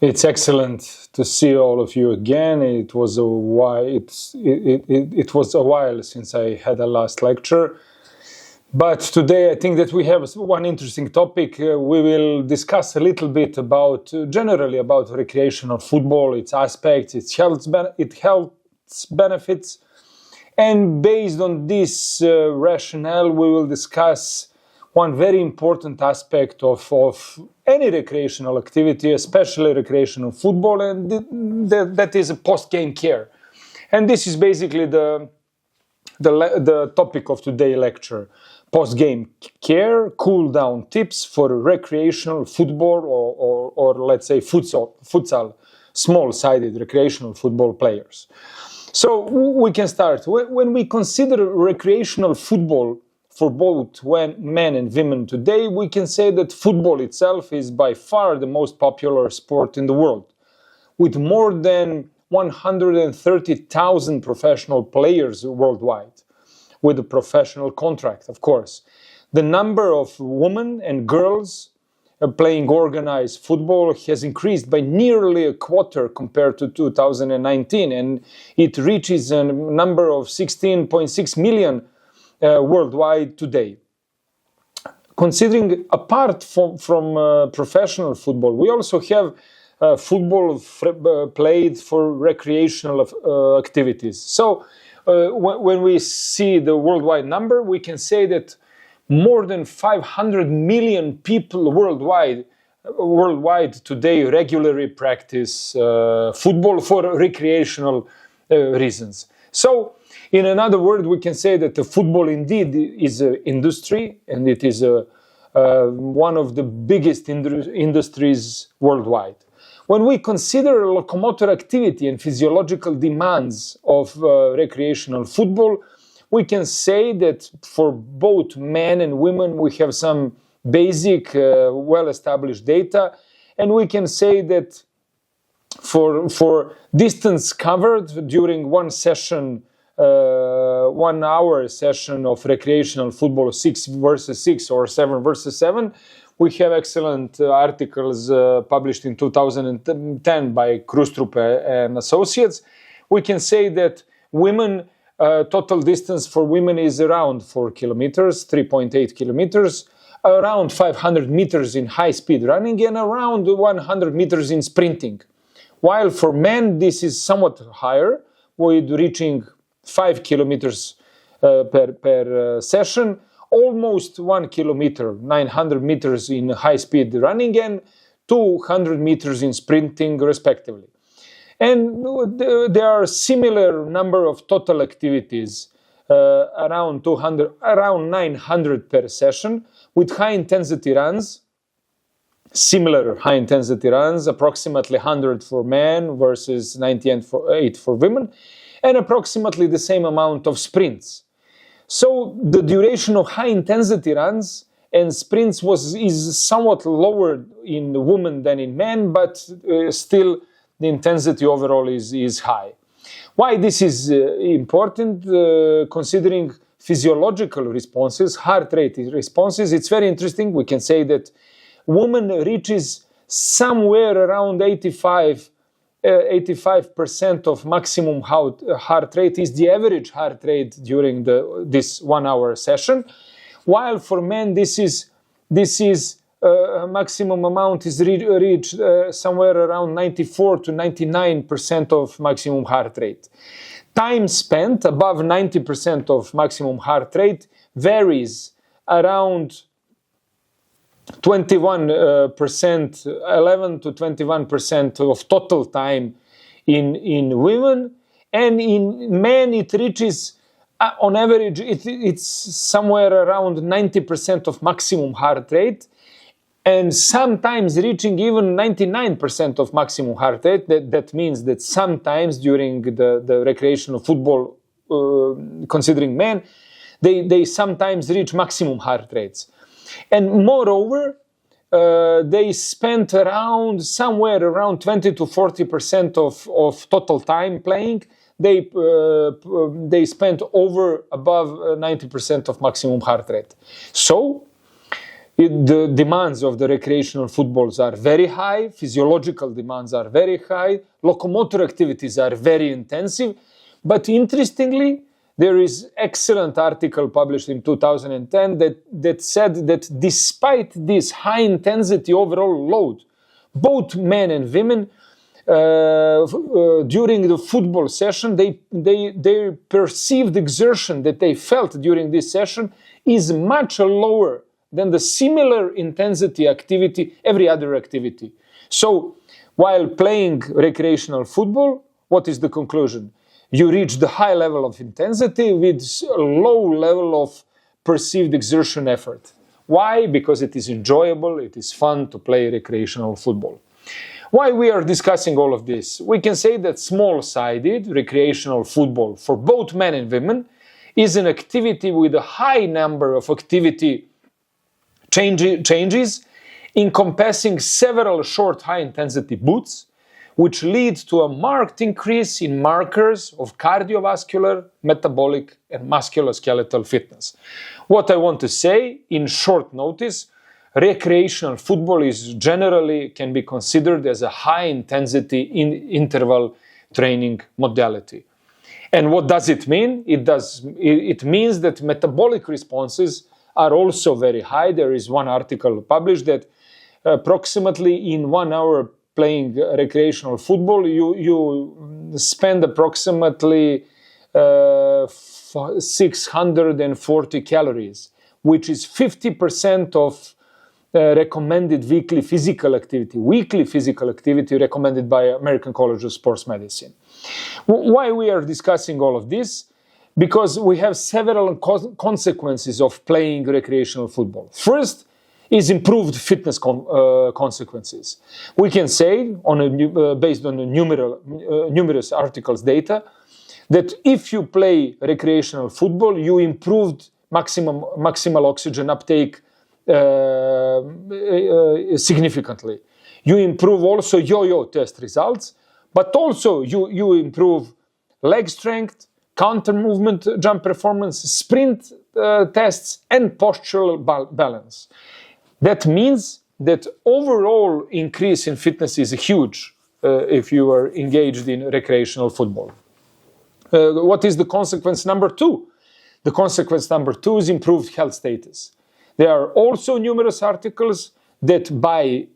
It's excellent to see all of you again. It was a while since I had a last lecture. But today I think that we have one interesting topic. We will discuss a little bit about, generally about recreational football, its aspects, its health benefits. And based on this rationale, we will discuss one very important aspect of any recreational activity, especially recreational football, and that is post-game care. And this is basically the topic of today's lecture. Post-game care, cool-down tips for recreational football or let's say futsal, small-sided recreational football players. So we can start. When we consider recreational football for both men and women today, we can say that football itself is by far the most popular sport in the world, with more than 130,000 professional players worldwide, with a professional contract, of course. The number of women and girls playing organized football has increased by nearly a quarter compared to 2019, and it reaches a number of 16.6 million worldwide today. Considering apart from professional football, we also have football played for recreational activities. So when we see the worldwide number, we can say that more than 500 million people worldwide today regularly practice football for recreational reasons. So, in another word, we can say that the football indeed is an industry, and it is one of the biggest industries worldwide. When we consider locomotor activity and physiological demands of recreational football, we can say that for both men and women we have some basic, well-established data, and we can say that for distance covered during one session, 1 hour session of recreational football, 6 versus 6 or 7 versus 7, we have excellent articles published in 2010 by Krustrup and Associates. We can say that women, total distance for women is around 4 kilometers, 3.8 kilometers, around 500 meters in high-speed running, and around 100 meters in sprinting. While for men, this is somewhat higher, with reaching 5 kilometers per session, almost 1 kilometer, 900 meters in high-speed running, and 200 meters in sprinting, respectively. And there are similar number of total activities, around 900 per session, with high-intensity runs, similar high-intensity runs, approximately 100 for men versus 98 for women, and approximately the same amount of sprints. So the duration of high-intensity runs and sprints is somewhat lower in women than in men, but still the intensity overall is high. Why this is important? Considering physiological responses, heart rate responses, it's very interesting. We can say that woman reaches somewhere around 85% of maximum heart rate is the average heart rate during this 1 hour session, while for men this is maximum amount is reached somewhere around 94 to 99% of maximum heart rate. Time spent above 90% of maximum heart rate varies around 21%, 11 to 21% of total time in women, and in men it reaches, on average, it's somewhere around 90% of maximum heart rate, and sometimes reaching even 99% of maximum heart rate. That means that sometimes during the recreational football, considering men, they sometimes reach maximum heart rates. And moreover, they spent somewhere around 20 to 40% of total time playing. They spent above 90% of maximum heart rate. So The demands of the recreational footballs are very high, physiological demands are very high, locomotor activities are very intensive, but interestingly, there is excellent article published in 2010 that said that despite this high intensity overall load, both men and women during the football session, their perceived exertion that they felt during this session is much lower than the similar intensity activity, every other activity. So, while playing recreational football, what is the conclusion? You reach the high level of intensity with a low level of perceived exertion effort. Why? Because it is enjoyable, it is fun to play recreational football. Why we are discussing all of this? We can say that small-sided recreational football for both men and women is an activity with a high number of activity changes encompassing several short high-intensity boots, which lead to a marked increase in markers of cardiovascular, metabolic, and musculoskeletal fitness. What I want to say, in short notice, recreational football is generally can be considered as a high-intensity interval training modality. And what does it mean? It means that metabolic responses are also very high. There is one article published that approximately in 1 hour playing recreational football, you spend approximately 640 calories, which is 50% of recommended weekly physical activity recommended by American College of Sports Medicine. Why we are discussing all of this? Because we have several consequences of playing recreational football. First is improved fitness consequences. We can say, based on numerous articles data, that if you play recreational football, you improved maximal oxygen uptake significantly. You improve also yo-yo test results, but also you improve leg strength, counter movement jump performance, sprint tests, and postural balance. That means that overall increase in fitness is huge if you are engaged in recreational football. What is the consequence number 2? The consequence number 2 is improved health status. There are also numerous articles that by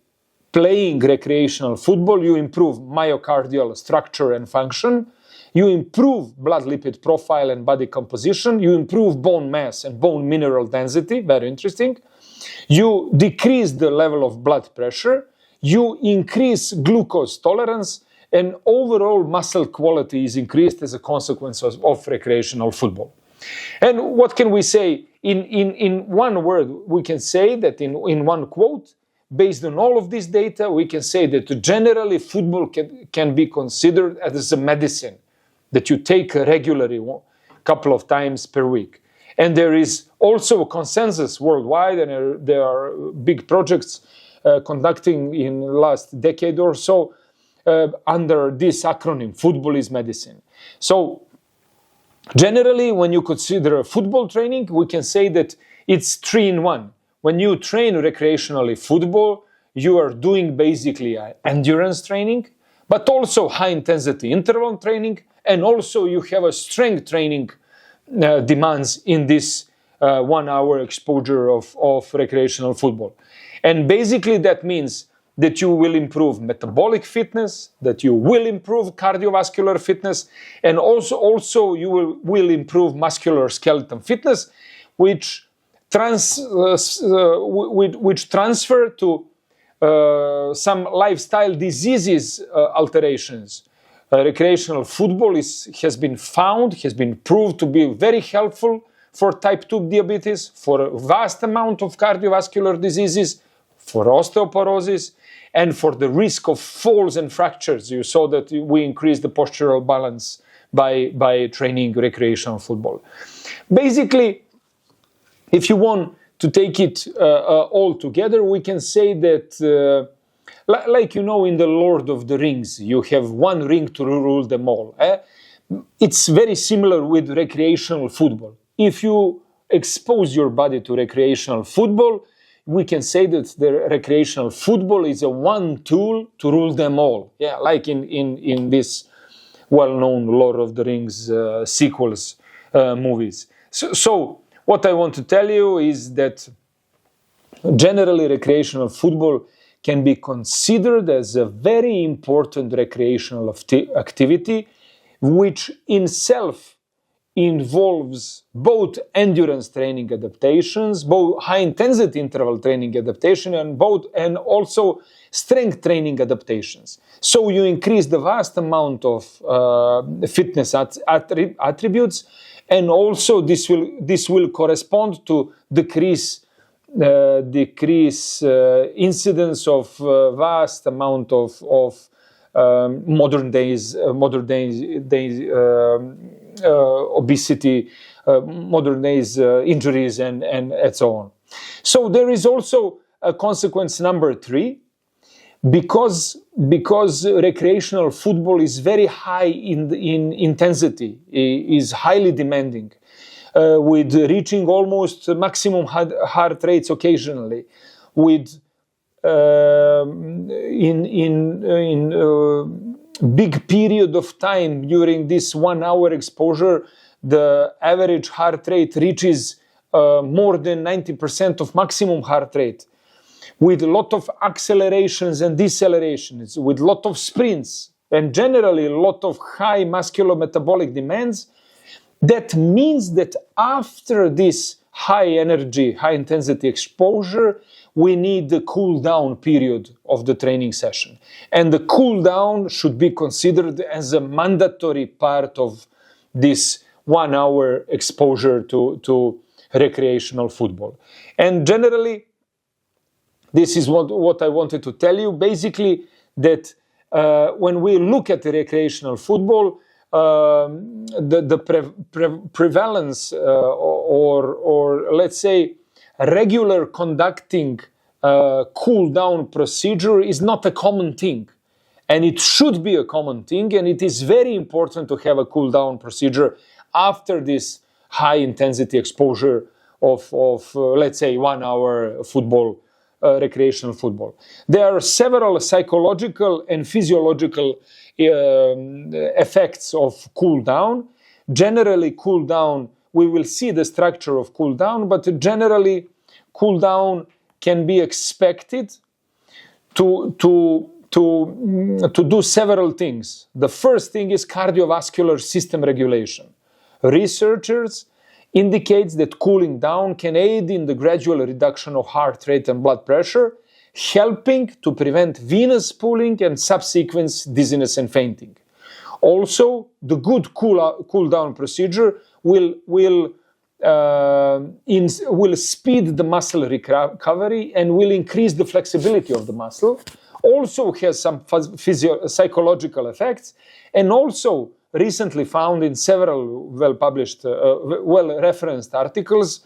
playing recreational football, you improve myocardial structure and function, you improve blood lipid profile and body composition, you improve bone mass and bone mineral density, very interesting. You decrease the level of blood pressure, you increase glucose tolerance, and overall muscle quality is increased as a consequence of recreational football. And what can we say? In one word, we can say that in one quote, based on all of this data, we can say that generally football can be considered as a medicine that you take regularly a couple of times per week. And there is also a consensus worldwide, and there are big projects conducting in the last decade or so under this acronym, football is medicine. So generally, when you consider football training, we can say that it's 3 in 1. When you train recreationally football, you are doing basically endurance training, but also high-intensity interval training, and also you have a strength training demands in this 1 hour exposure of recreational football. And basically that means that you will improve metabolic fitness, that you will improve cardiovascular fitness, and also you will improve muscular skeleton fitness, which transfer to some lifestyle diseases alterations. Recreational football has been proved to be very helpful for type 2 diabetes, for a vast amount of cardiovascular diseases, for osteoporosis, and for the risk of falls and fractures. You saw that we increased the postural balance by training recreational football. Basically, if you want to take it all together, we can say that, like you know in the Lord of the Rings, you have one ring to rule them all. It's very similar with recreational football. If you expose your body to recreational football, we can say that the recreational football is a one tool to rule them all. Yeah, like in this well-known Lord of the Rings sequels movies. So what I want to tell you is that generally recreational football can be considered as a very important recreational activity, which in self involves both endurance training adaptations, both high-intensity interval training adaptation, and also strength training adaptations. So you increase the vast amount of fitness attributes, and also this will correspond to decrease incidence of vast amount of modern days obesity, modern days injuries, and so on. So there is also a consequence number 3, because recreational football is very high in intensity, is highly demanding, with reaching almost maximum heart rates occasionally, with big period of time during this 1 hour exposure, the average heart rate reaches more than 90% of maximum heart rate, with a lot of accelerations and decelerations, with a lot of sprints, and generally a lot of high musculometabolic demands. That means that after this high energy, high intensity exposure, we need the cool down period of the training session. And the cool down should be considered as a mandatory part of this 1 hour exposure to recreational football. And generally, this is what I wanted to tell you. Basically, that when we look at the recreational football, the prevalence or let's say regular conducting cool down procedure is not a common thing, and it should be a common thing, and it is very important to have a cool down procedure after this high intensity exposure of let's say 1 hour football, recreational football. There are several psychological and physiological effects of cool down. Generally, cool down, we will see the structure of cool down, but generally cool down can be expected to do several things. The first thing is cardiovascular system regulation. Researchers indicate that cooling down can aid in the gradual reduction of heart rate and blood pressure, helping to prevent venous pooling and subsequent dizziness and fainting. Also, the good cool down procedure will speed the muscle recovery and will increase the flexibility of the muscle. Also has some psychological effects, and also recently found in several well-published, well-referenced articles,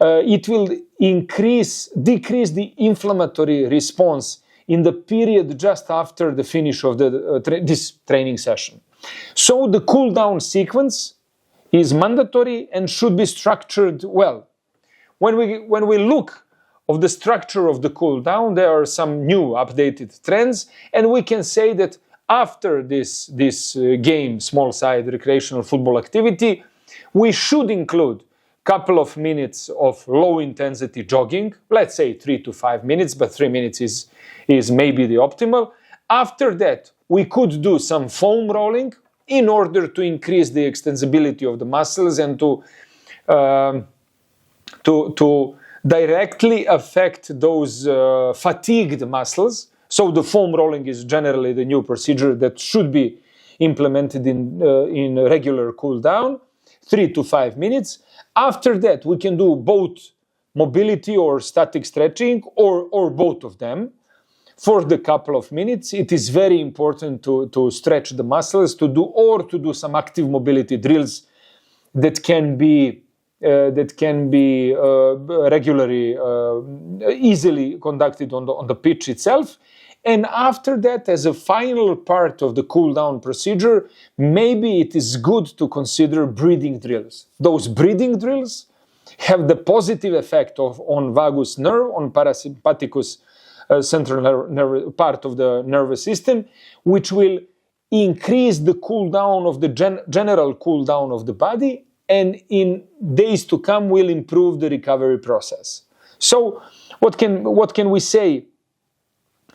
it will decrease the inflammatory response in the period just after the finish of this training session. So the cool down sequence is mandatory and should be structured well. When we look of the structure of the cool down, there are some new updated trends, and we can say that after this game, small side recreational football activity, we should include couple of minutes of low intensity jogging, let's say 3 to 5 minutes, but 3 minutes is maybe the optimal. After that, we could do some foam rolling in order to increase the extensibility of the muscles and to directly affect those fatigued muscles. So the foam rolling is generally the new procedure that should be implemented in regular cool down, 3 to 5 minutes. After that, we can do both mobility or static stretching or both of them for the couple of minutes. It is very important to stretch the muscles, to do some active mobility drills that can be regularly, easily conducted on the pitch itself. And after that, as a final part of the cool down procedure, maybe it is good to consider breathing drills. Those breathing drills have the positive effect on vagus nerve, on parasympathicus central nerve part of the nervous system, which will increase the cool down of the general cool down of the body, and in days to come will improve the recovery process. So what can we say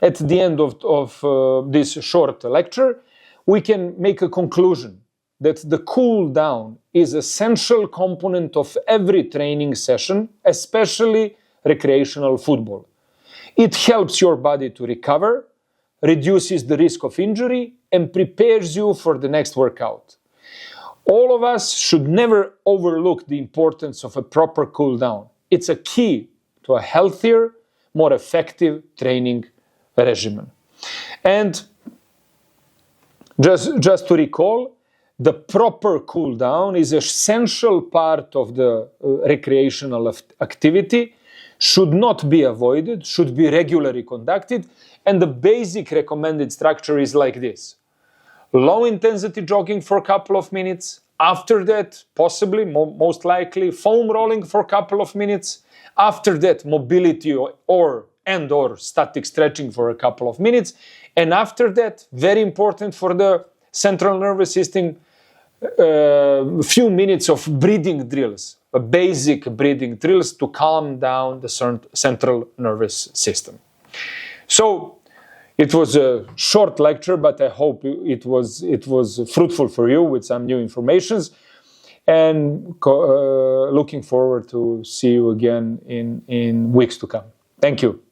at the end of this short lecture? We can make a conclusion that the cool down is an essential component of every training session, especially recreational football. It helps your body to recover, reduces the risk of injury, and prepares you for the next workout. All of us should never overlook the importance of a proper cool down. It's a key to a healthier, more effective training regimen. And just to recall, the proper cool down is an essential part of the recreational activity, should not be avoided, should be regularly conducted, and the basic recommended structure is like this. Low intensity jogging for a couple of minutes, after that, possibly, most likely, foam rolling for a couple of minutes, after that, mobility or static stretching for a couple of minutes, and after that, very important for the central nervous system, few minutes of breathing drills, basic breathing drills to calm down the central nervous system. So it was a short lecture, but I hope it was fruitful for you with some new informations, and looking forward to see you again in weeks to come. Thank you.